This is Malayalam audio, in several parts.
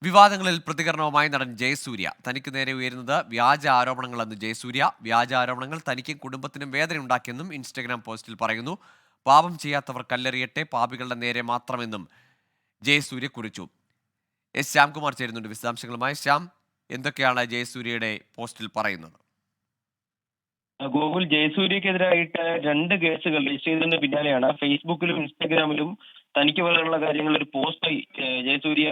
വിവാദങ്ങളിൽ പ്രതികരണവുമായി നടൻ ജയസൂര്യ. തനിക്ക് നേരെ ഉയരുന്നത് വ്യാജ ആരോപണങ്ങളെന്ന് ജയസൂര്യ. വ്യാജ ആരോപണങ്ങൾ തനിക്കും കുടുംബത്തിനും വേദനയുണ്ടാക്കിയെന്നും ഇൻസ്റ്റഗ്രാം പോസ്റ്റിൽ പറയുന്നു. പാപം ചെയ്യാത്തവർ കല്ലെറിയട്ടെ, പാപികളുടെ നേരെ മാത്രമെന്നും ജയസൂര്യ കുറിച്ചു. എസ് ശ്യാംകുമാർ ചേരുന്നുണ്ട് വിശദാംശങ്ങളുമായി. ശ്യാം, എന്തൊക്കെയാണ് ജയസൂര്യയുടെ പോസ്റ്റിൽ പറയുന്നത്? ഗോകുൽ, ജയസൂര്യക്കെതിരായിട്ട് 2 കേസുകൾ രജിസ്റ്റർ ചെയ്തതിന് പിന്നാലെയാണ് ഫേസ്ബുക്കിലും ഇൻസ്റ്റാഗ്രാമിലും തനിക്ക് പറയാനുള്ള കാര്യങ്ങൾ ഒരു പോസ്റ്റ് ജയസൂര്യ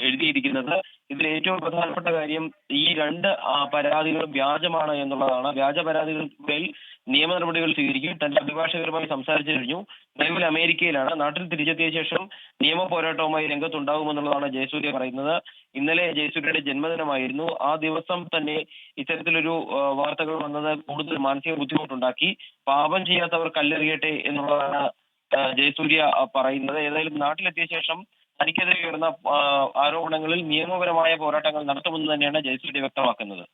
എഴുതിയിരിക്കുന്നത്. ഇതിൽ ഏറ്റവും പ്രധാനപ്പെട്ട കാര്യം ഈ 2 പരാതികളും വ്യാജമാണ് എന്നുള്ളതാണ്. വ്യാജ പരാതികൾക്കിടയിൽ നിയമ നടപടികൾ സ്വീകരിക്കും. തന്റെ അഭിഭാഷകരുമായി സംസാരിച്ചു കഴിഞ്ഞു. നിലവിൽ അമേരിക്കയിലാണ്. നാട്ടിൽ തിരിച്ചെത്തിയ ശേഷം നിയമ പോരാട്ടവുമായി രംഗത്തുണ്ടാകുമെന്നുള്ളതാണ് ജയസൂര്യ പറയുന്നത്. ഇന്നലെ ജയസൂര്യയുടെ ജന്മദിനമായിരുന്നു. ആ ദിവസം തന്നെ ഇത്തരത്തിലൊരു വാർത്തകൾ വന്നത് കൂടുതൽ മാനസിക ബുദ്ധിമുട്ടുണ്ടാക്കി. പാപം ചെയ്യാത്തവർ കല്ലെറിയട്ടെ എന്നുള്ളതാണ് ജയസൂര്യ പറയുന്നത്. ഏതായാലും നാട്ടിലെത്തിയ ശേഷം തനിക്കെതിരെ ഉയർന്ന ആരോപണങ്ങളിൽ നിയമപരമായ പോരാട്ടങ്ങൾ നടത്തുമെന്ന് തന്നെയാണ് ജയസൂര്യ വ്യക്തമാക്കുന്നത്.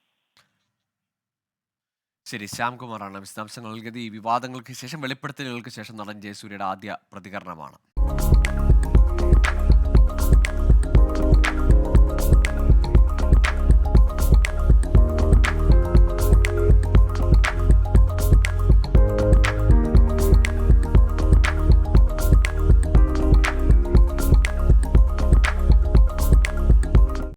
ശരി, ശ്യാംകുമാറാണ് വിശദാംശങ്ങൾ നൽകിയത്. ഈ വിവാദങ്ങൾക്ക് ശേഷം, വെളിപ്പെടുത്തലുകൾക്ക് ശേഷം നടൻ ജയസൂര്യയുടെ ആദ്യ പ്രതികരണമാണ്.